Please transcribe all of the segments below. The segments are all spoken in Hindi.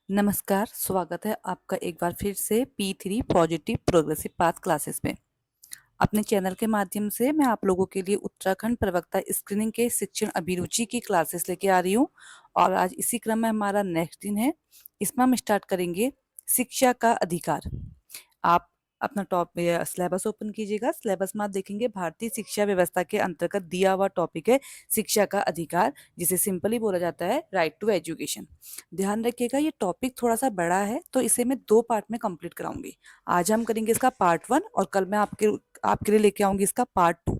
नमस्कार, स्वागत है आपका एक बार फिर से P3 positive progressive path classes में। अपने चैनल के माध्यम से मैं आप लोगों के लिए उत्तराखंड प्रवक्ता स्क्रीनिंग के शिक्षण अभिरुचि की क्लासेस लेके आ रही हूँ और आज इसी क्रम में हमारा नेक्स्ट दिन है। इसमें हम स्टार्ट करेंगे शिक्षा का अधिकार। आप अपना सिलेबस ओपन कीजिएगा। सिलेबस में आप देखेंगे भारतीय शिक्षा व्यवस्था के अंतर्गत दिया हुआ टॉपिक है शिक्षा का अधिकार, जिसे सिंपली बोला जाता है राइट टू एजुकेशन। ध्यान रखिएगा, ये टॉपिक थोड़ा सा बड़ा है तो इसे मैं 2 पार्ट में कंप्लीट कराऊंगी। आज हम करेंगे इसका पार्ट 1 और कल मैं आपके लिए लेके आऊंगी इसका पार्ट 2।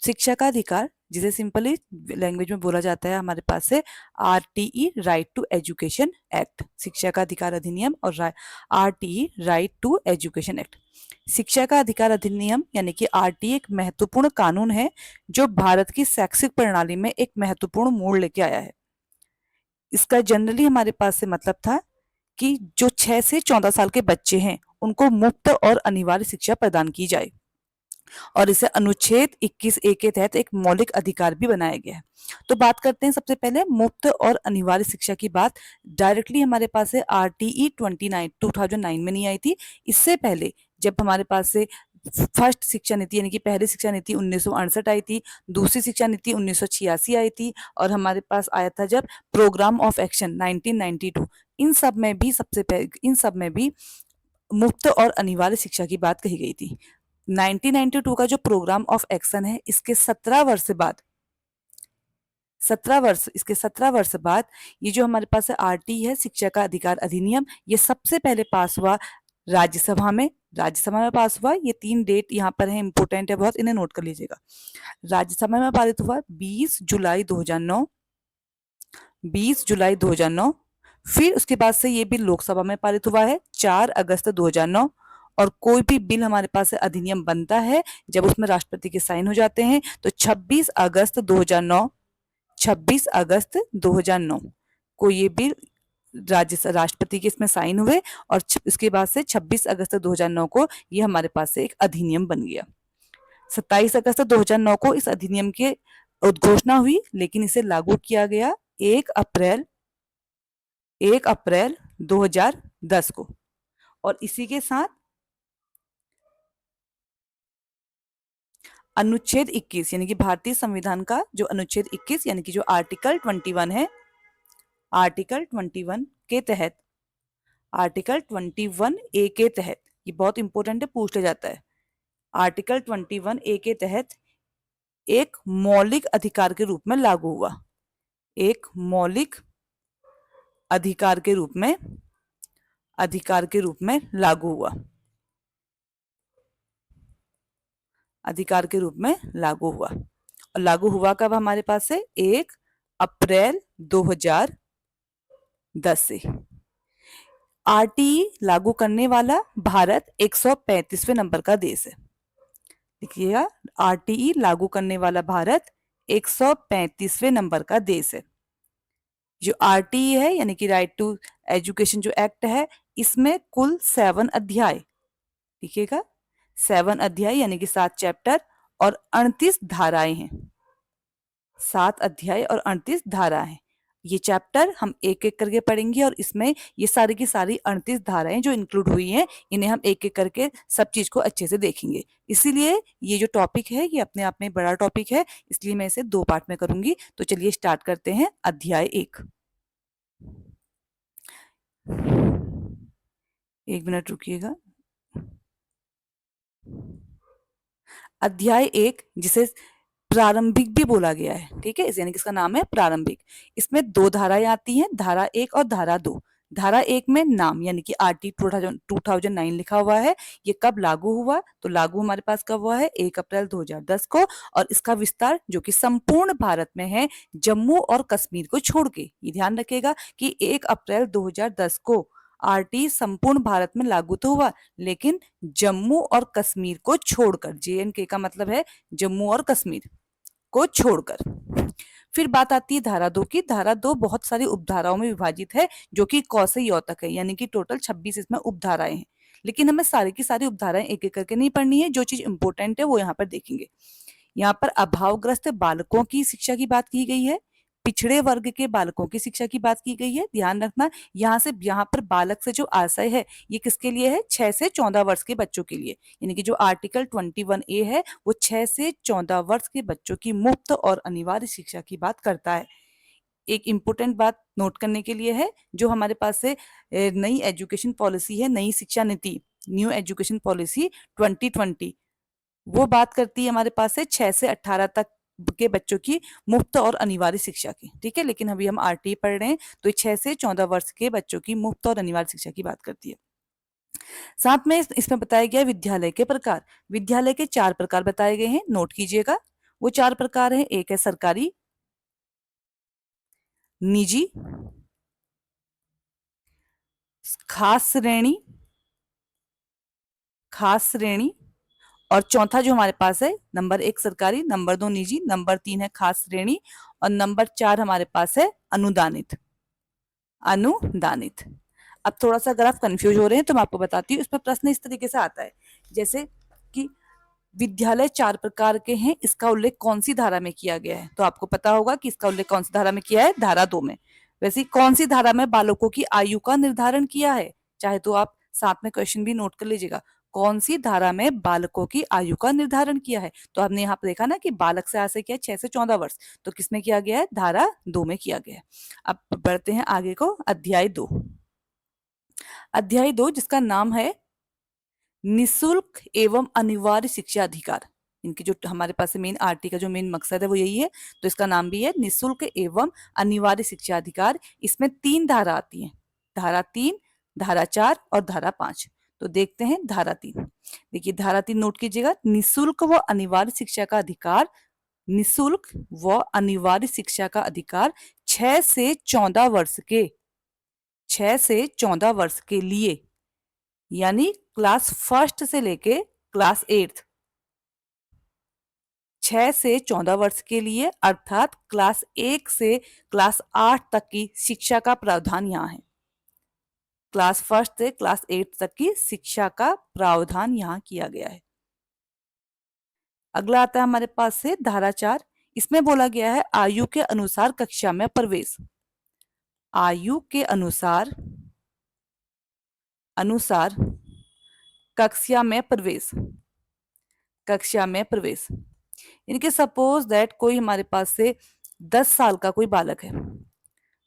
शिक्षा का अधिकार, जिसे सिंपली लैंग्वेज में बोला जाता है हमारे पास से RTE right to education act, शिक्षा का अधिकार अधिनियम, और RTE right to education act. शिक्षा का अधिकार अधिनियम यानी कि आरटीई एक महत्वपूर्ण कानून है जो भारत की शैक्षिक प्रणाली में एक महत्वपूर्ण मोड़ लेके आया है। इसका जनरली हमारे पास से मतलब था कि जो 6 से 14 साल के बच्चे हैं उनको मुफ्त और अनिवार्य शिक्षा प्रदान की जाए, और इसे अनुच्छेद 21A के तहत एक मौलिक अधिकार भी बनाया गया है। तो बात करते हैं सबसे पहले मुफ्त और अनिवार्य शिक्षा की बात। डायरेक्टली हमारे पास से आरटीई 2009 में नहीं आई थी। इससे पहले जब हमारे पास से फर्स्ट शिक्षा नीति यानी कि पहली शिक्षा नीति 1968 आई थी, दूसरी शिक्षा नीति 1986 आई थी, और हमारे पास आया था जब प्रोग्राम ऑफ एक्शन 1992। इन सब में भी मुफ्त और अनिवार्य शिक्षा की बात कही गई थी। 1992 का जो प्रोग्राम ऑफ एक्शन है, इसके 17 वर्ष बाद ये जो हमारे पास आरटी है शिक्षा का अधिकार अधिनियम, ये सबसे पहले पास हुआ राज्यसभा में पास हुआ। ये 3 डेट यहाँ पर है, इंपॉर्टेंट है बहुत, इन्हें नोट कर लीजिएगा। राज्यसभा में पारित हुआ 20 जुलाई 2009। फिर उसके बाद से ये बिल लोकसभा में पारित हुआ है 4 अगस्त 2009। और कोई भी बिल हमारे पास से अधिनियम बनता है जब उसमें राष्ट्रपति के साइन हो जाते हैं तो 26 अगस्त 2009 को ये बिल राष्ट्रपति के इसमें साइन हुए, और इसके बाद से 26 अगस्त 2009 को ये हमारे पास से एक अधिनियम बन गया। 27 अगस्त 2009 को इस अधिनियम की उद्घोषणा हुई, लेकिन इसे लागू किया गया 1 अप्रैल 2010 को। और इसी के साथ अनुच्छेद 21 यानी कि भारतीय संविधान का जो अनुच्छेद 21 यानी कि जो आर्टिकल 21 है, आर्टिकल 21 के तहत, आर्टिकल 21A के तहत, ये बहुत इंपॉर्टेंट है, पूछ लिया जाता है। आर्टिकल 21A के तहत एक मौलिक अधिकार के रूप में लागू हुआ। एक मौलिक अधिकार के रूप में लागू हुआ। अधिकार के रूप में लागू हुआ। और लागू हुआ कब हमारे पास से? 1 अप्रैल 2010 से। आरटीई लागू करने वाला भारत 135वें नंबर का देश है। देखिएगा, आरटीई लागू करने वाला भारत 135वें नंबर का देश है। जो आरटीई है यानी कि राइट टू एजुकेशन जो एक्ट है, इसमें कुल 7 अध्याय, देखिएगा 7 अध्याय यानी कि 7 चैप्टर और 38 धाराएं हैं। 7 अध्याय और 38 धारा है। ये चैप्टर हम एक एक करके पढ़ेंगे और इसमें ये सारी की सारी 38 धाराएं जो इंक्लूड हुई हैं, इन्हें हम एक एक करके सब चीज को अच्छे से देखेंगे। इसीलिए ये जो टॉपिक है ये अपने आप में बड़ा टॉपिक है, इसलिए मैं इसे 2 पार्ट में करूंगी। तो चलिए स्टार्ट करते हैं। अध्याय 1। 1 मिनट रुकिएगा। अध्याय 1, जिसे प्रारंभिक भी बोला गया है, ठीक है, यानी कि इसका नाम है प्रारंभिक। इसमें 2 धाराएं आती हैं, धारा 1 और धारा 2। धारा 1 में नाम यानी कि आरटी 2009 लिखा हुआ है। ये कब लागू हुआ? तो लागू हमारे पास कब हुआ है? 1 अप्रैल 2010 को। और इसका विस्तार जो कि संपूर्ण भारत में है, जम्मू और कश्मीर को छोड़ के, ये ध्यान रखिएगा कि 1 अप्रैल 2010 को आरटी संपूर्ण भारत में लागू तो हुआ, लेकिन जम्मू और कश्मीर को छोड़कर, जेएनके का मतलब है जम्मू और कश्मीर को छोड़कर। फिर बात आती है धारा 2 की। धारा 2 बहुत सारी उपधाराओं में विभाजित है, जो कि क से य तक है, यानी कि टोटल 26 इसमें उपधाराएं हैं। लेकिन हमें सारी की सारी उपधाराएं एक एक करके नहीं पढ़नी है, जो चीज इंपॉर्टेंट है वो यहाँ पर देखेंगे। यहाँ पर अभावग्रस्त बालकों की शिक्षा की बात की गई है। पिछड़े वर्ग के बालकों की शिक्षा की बात की गई है। ध्यान रखना, यहाँ पर बालक से जो आशय है ये किसके लिए है? 6 से 14 वर्ष के बच्चों के लिए। यानी कि जो आर्टिकल 21A है वो 6 से 14 वर्ष के बच्चों की मुफ्त और अनिवार्य शिक्षा की बात करता है। एक इम्पोर्टेंट बात नोट करने के लिए है, जो हमारे पास से नई एजुकेशन पॉलिसी है, नई शिक्षा नीति, न्यू एजुकेशन पॉलिसी 2020, वो बात करती है हमारे पास से 6 से 18 तक के बच्चों की मुफ्त और अनिवार्य शिक्षा की। ठीक है, लेकिन अभी हम आरटीई पढ़ रहे हैं तो 6 से 14 वर्ष के बच्चों की मुफ्त और अनिवार्य शिक्षा की बात करती है। साथ में इसमें बताया गया विद्यालय के प्रकार। विद्यालय के 4 प्रकार बताए गए हैं, नोट कीजिएगा। वो 4 प्रकार हैं, एक है सरकारी, निजी, खास श्रेणी और चौथा जो हमारे पास है, नंबर 1 सरकारी, नंबर 2 निजी, नंबर 3 है खास श्रेणी और नंबर 4 हमारे पास है अनुदानित। अब थोड़ा सा अगर आप कंफ्यूज हो रहे हैं तो मैं आपको बताती हूँ, इसमें प्रश्न इस तरीके से आता है, जैसे कि विद्यालय 4 प्रकार के हैं, इसका उल्लेख कौन सी धारा में किया गया है? तो आपको पता होगा कि इसका उल्लेख कौन सी धारा में किया है, धारा 2 में। वैसे कौन सी धारा में बालकों की आयु का निर्धारण किया है? चाहे तो आप साथ में क्वेश्चन भी नोट कर लीजिएगा, कौन सी धारा में बालकों की आयु का निर्धारण किया है? तो आपने यहाँ पर देखा ना कि बालक से आशय किया 6 से 14 वर्ष, तो किसमें किया गया है? धारा 2 में किया गया है। अब बढ़ते हैं आगे को, अध्याय 2। अध्याय 2 जिसका नाम है निशुल्क एवं अनिवार्य शिक्षा अधिकार। इनकी जो हमारे पास मेन आरटी का जो मेन मकसद है वो यही है, तो इसका नाम भी है निशुल्क एवं अनिवार्य शिक्षा अधिकार। इसमें 3 धारा आती हैं, धारा 3, धारा 4 और धारा 5। तो देखते हैं धारा 3। देखिए धारा 3 नोट कीजिएगा, निशुल्क व अनिवार्य शिक्षा का अधिकार। निशुल्क व अनिवार्य शिक्षा का अधिकार 6 से 14 वर्ष के 6 से 14 वर्ष के लिए, यानी क्लास फर्स्ट से लेके क्लास 8, 6 से 14 वर्ष के लिए, अर्थात क्लास 1 से क्लास 8 तक की शिक्षा का प्रावधान यहाँ है। क्लास फर्स्ट से क्लास 8 तक की शिक्षा का प्रावधान यहाँ किया गया है। अगला आता है हमारे पास से धारा 4। इसमें बोला गया है आयु के अनुसार कक्षा में प्रवेश। आयु के अनुसार कक्षा में प्रवेश, कक्षा में प्रवेश। इनके सपोज दैट कोई हमारे पास से 10 साल का कोई बालक है,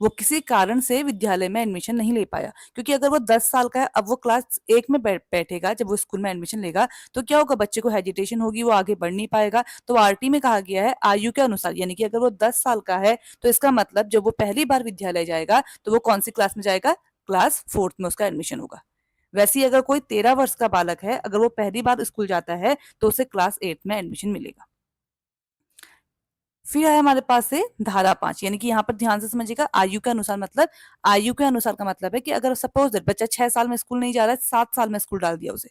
वो किसी कारण से विद्यालय में एडमिशन नहीं ले पाया, क्योंकि अगर वो 10 साल का है, अब वो क्लास 1 में बैठेगा, जब वो स्कूल में एडमिशन लेगा तो क्या होगा? बच्चे को हेजिटेशन होगी, वो आगे बढ़ नहीं पाएगा। तो आरटी में कहा गया है आयु के अनुसार, यानी कि अगर वो 10 साल का है तो इसका मतलब जब वो पहली बार विद्यालय जाएगा तो वो कौन सी क्लास में जाएगा? क्लास 4th में उसका एडमिशन होगा। वैसे ही अगर कोई 13 वर्ष का बालक है, अगर वो पहली बार स्कूल जाता है तो उसे क्लास 8 में एडमिशन मिलेगा। फिर है हमारे पास से धारा 5, यानी कि यहाँ पर ध्यान से समझिएगा, आयु के अनुसार मतलब, आयु के अनुसार का मतलब है कि अगर सपोज दैट बच्चा 6 साल में स्कूल नहीं जा रहा है, 7 साल में स्कूल डाल दिया उसे,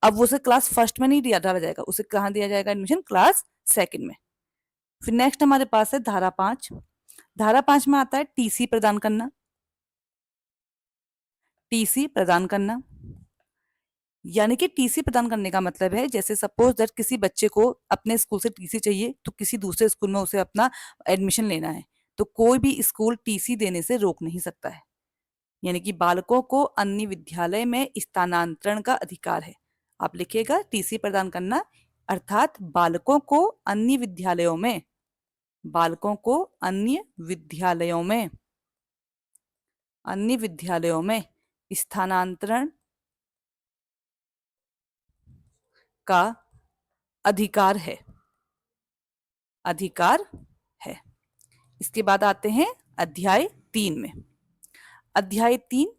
अब उसे क्लास फर्स्ट में नहीं दिया डाला जाएगा, उसे कहाँ दिया जाएगा एडमिशन? क्लास 2nd में। फिर नेक्स्ट हमारे पास है धारा 5। धारा 5 में आता है टीसी प्रदान करना। टीसी प्रदान करना यानी कि टीसी प्रदान करने का मतलब है, जैसे सपोज दैट किसी बच्चे को अपने स्कूल से टीसी चाहिए, तो किसी दूसरे स्कूल में उसे अपना एडमिशन लेना है, तो कोई भी स्कूल टीसी देने से रोक नहीं सकता है। यानी कि बालकों को अन्य विद्यालय में स्थानांतरण का अधिकार है। आप लिखिएगा टीसी प्रदान करना, अर्थात बालकों को अन्य विद्यालयों में, बालकों को अन्य विद्यालयों में स्थानांतरण का अधिकार है, अधिकार है। इसके बाद आते हैं अध्याय 3 में। अध्याय 3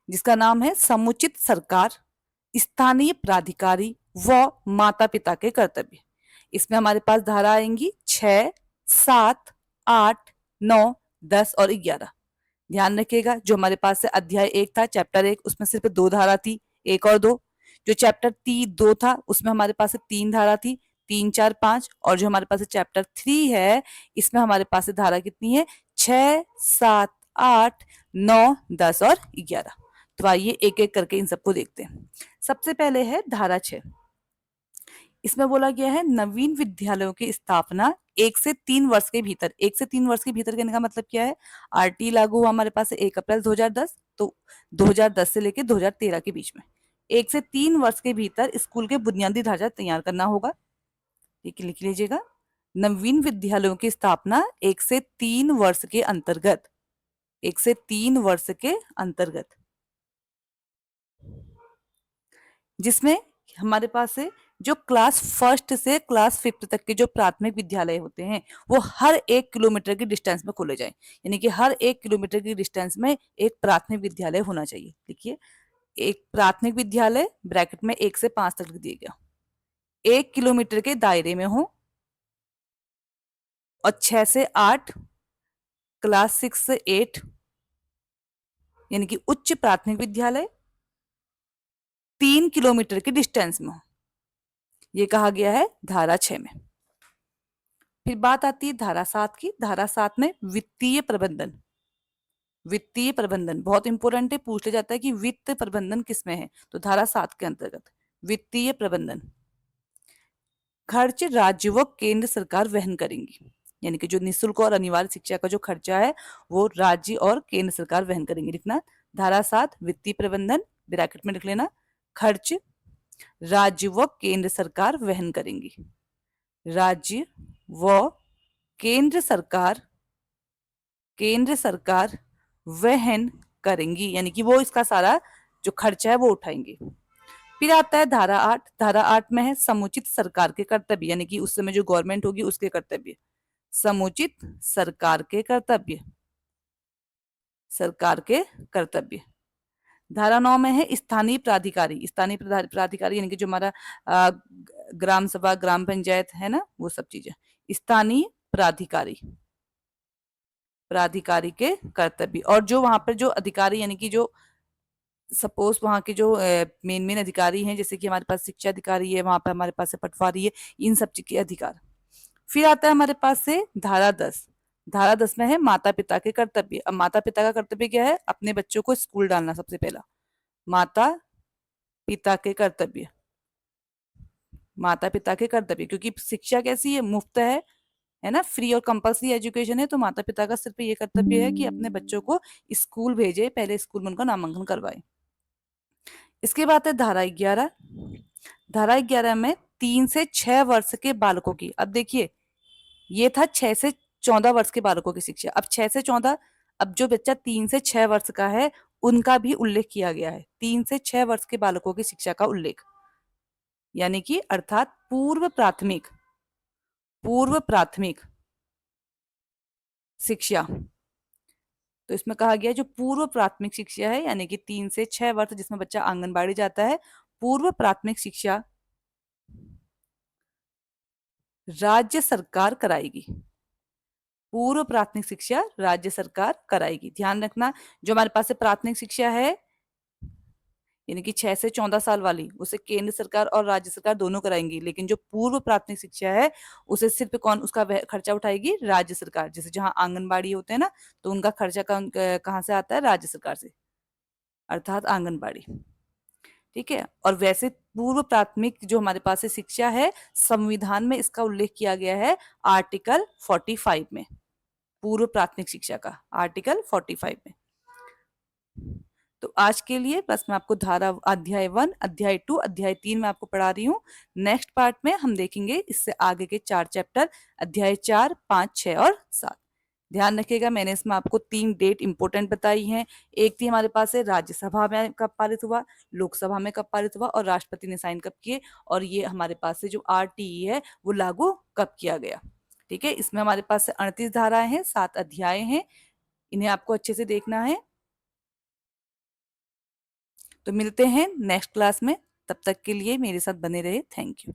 जिसका नाम है समुचित सरकार, स्थानीय प्राधिकारी व माता पिता के कर्तव्य। इसमें हमारे पास धारा आएंगी 6, 7, 8, 9, 10 और 11। ध्यान रखिएगा, जो हमारे पास से अध्याय 1 था, चैप्टर 1, उसमें सिर्फ 2 धारा थी, 1 और 2। जो चैप्टर 2 था उसमें हमारे पास 3 धारा थी, 3, 4, 5। और जो हमारे पास चैप्टर 3 है, इसमें हमारे पास धारा कितनी है? 6, 7, 8, 9, 10 और 11। तो आइए एक एक करके इन सबको देखते हैं। सबसे पहले है धारा 6। इसमें बोला गया है नवीन विद्यालयों की स्थापना 1 से 3 वर्ष के भीतर, 1 से 3 वर्ष के भीतर कहने का मतलब क्या है, आरटी लागू हुआ हमारे पास 1 अप्रैल 2010, तो 2010 से लेके 2013 के बीच में 1 से 3 वर्ष के भीतर स्कूल के बुनियादी ढांचा तैयार करना होगा। ठीक है, लिख लीजिएगा। नवीन विद्यालयों की स्थापना 1 से 3 वर्ष के अंतर्गत, 1 से 3 वर्ष के अंतर्गत, जिसमें हमारे पास है जो क्लास फर्स्ट से क्लास फिफ्थ तक के जो प्राथमिक विद्यालय होते हैं वो हर 1 किलोमीटर की डिस्टेंस में खोले जाएं, यानी कि हर 1 किलोमीटर की डिस्टेंस में एक प्राथमिक विद्यालय होना चाहिए। देखिए, एक प्राथमिक विद्यालय ब्रैकेट में 1 से 5 तक लिख दिया गया, 1 किलोमीटर के दायरे में हो, और 6 से 8 क्लास 6 से 8 यानी कि उच्च प्राथमिक विद्यालय 3 किलोमीटर की डिस्टेंस में हो, ये कहा गया है धारा 6 में। फिर बात आती है धारा 7 की। धारा 7 में वित्तीय प्रबंधन, वित्तीय प्रबंधन बहुत इंपॉर्टेंट है, पूछ लिया जाता है कि वित्त प्रबंधन किसमें है, तो धारा 7 के अंतर्गत वित्तीय प्रबंधन। खर्च राज्य व केंद्र सरकार वहन करेंगी, यानी कि जो निःशुल्क और अनिवार्य शिक्षा का जो खर्चा है वो राज्य और केंद्र सरकार वहन करेंगे। लिखना धारा 7 वित्तीय प्रबंधन, ब्रैकेट में लिख लेना खर्च राज्य व केंद्र सरकार वहन करेंगी, राज्य व केंद्र सरकार वहन करेंगी, यानी कि वो इसका सारा जो खर्चा है वो उठाएंगे। फिर आता है धारा 8। धारा 8 में है समुचित सरकार के कर्तव्य, यानी कि उस समय जो गवर्नमेंट होगी उसके कर्तव्य, समुचित सरकार के कर्तव्य, सरकार के कर्तव्य। धारा 9 में है स्थानीय प्राधिकारी, स्थानीय प्राधिकारी यानी कि जो हमारा ग्राम सभा, ग्राम पंचायत है ना, वो सब चीजें, स्थानीय प्राधिकारी, प्राधिकारी के कर्तव्य। और जो वहां पर जो अधिकारी यानी कि जो सपोज वहां के जो मेन मेन अधिकारी हैं, जैसे कि हमारे पास शिक्षा अधिकारी है, वहां पर हमारे पास पटवारी है, इन सब चीज के अधिकार। फिर आता है हमारे पास से धारा 10। धारा 10 में है माता पिता के कर्तव्य। अब माता पिता का कर्तव्य क्या है, अपने बच्चों को स्कूल डालना, सबसे पहला माता पिता के कर्तव्य, माता पिता के कर्तव्य, क्योंकि शिक्षा कैसी है, मुफ्त है ना, फ्री और कंपल्सरी एजुकेशन है, तो माता पिता का सिर्फ ये कर्तव्य है कि अपने बच्चों को स्कूल भेजे, पहले स्कूल में उनका नामांकन करवाए। इसके बाद है धारा 11। धारा 11 में 3 से 6 वर्ष के बालकों की, अब देखिए ये था 6 से 14 वर्ष के बालकों की शिक्षा, अब 6 से 14, अब जो बच्चा 3 से 6 वर्ष का है उनका भी उल्लेख किया गया है, 3 से 6 वर्ष के बालकों की शिक्षा का उल्लेख, यानी कि अर्थात पूर्व प्राथमिक शिक्षा। तो इसमें कहा गया जो पूर्व प्राथमिक शिक्षा है, यानी कि 3 से 6 वर्ष जिसमें बच्चा आंगनबाड़ी जाता है, पूर्व प्राथमिक शिक्षा राज्य सरकार कराएगी, पूर्व प्राथमिक शिक्षा राज्य सरकार कराएगी। ध्यान रखना, जो हमारे पास से प्राथमिक शिक्षा है यानी कि 6 से 14 साल वाली, उसे केंद्र सरकार और राज्य सरकार दोनों कराएंगी, लेकिन जो पूर्व प्राथमिक शिक्षा है उसे सिर्फ कौन उसका खर्चा उठाएगी, राज्य सरकार। जैसे जहां आंगनबाड़ी होते हैं ना, तो उनका खर्चा कहाँ से आता है, राज्य सरकार से, अर्थात आंगनबाड़ी। ठीक है, और वैसे पूर्व प्राथमिक जो हमारे पास है शिक्षा है, संविधान में इसका उल्लेख किया गया है आर्टिकल 45 में, पूर्व प्राथमिक शिक्षा का आर्टिकल 45 में। तो आज के लिए बस मैं आपको धारा अध्याय 1, अध्याय 2, अध्याय 3 में आपको पढ़ा रही हूँ। नेक्स्ट पार्ट में हम देखेंगे इससे आगे के 4 चैप्टर, अध्याय 4, 5, 6 और 7। ध्यान रखिएगा, मैंने इसमें आपको 3 डेट इंपॉर्टेंट बताई हैं। एक थी हमारे पास है राज्यसभा में कब पारित हुआ, लोकसभा में कब पारित हुआ और राष्ट्रपति ने साइन कब किए, और ये हमारे पास से जो आरटीई है वो लागू कब किया गया। ठीक है, इसमें हमारे पास से 38 धाराएं हैं, 7 अध्याय हैं, इन्हें आपको अच्छे से देखना है। तो मिलते हैं नेक्स्ट क्लास में, तब तक के लिए मेरे साथ बने रहे। Thank you.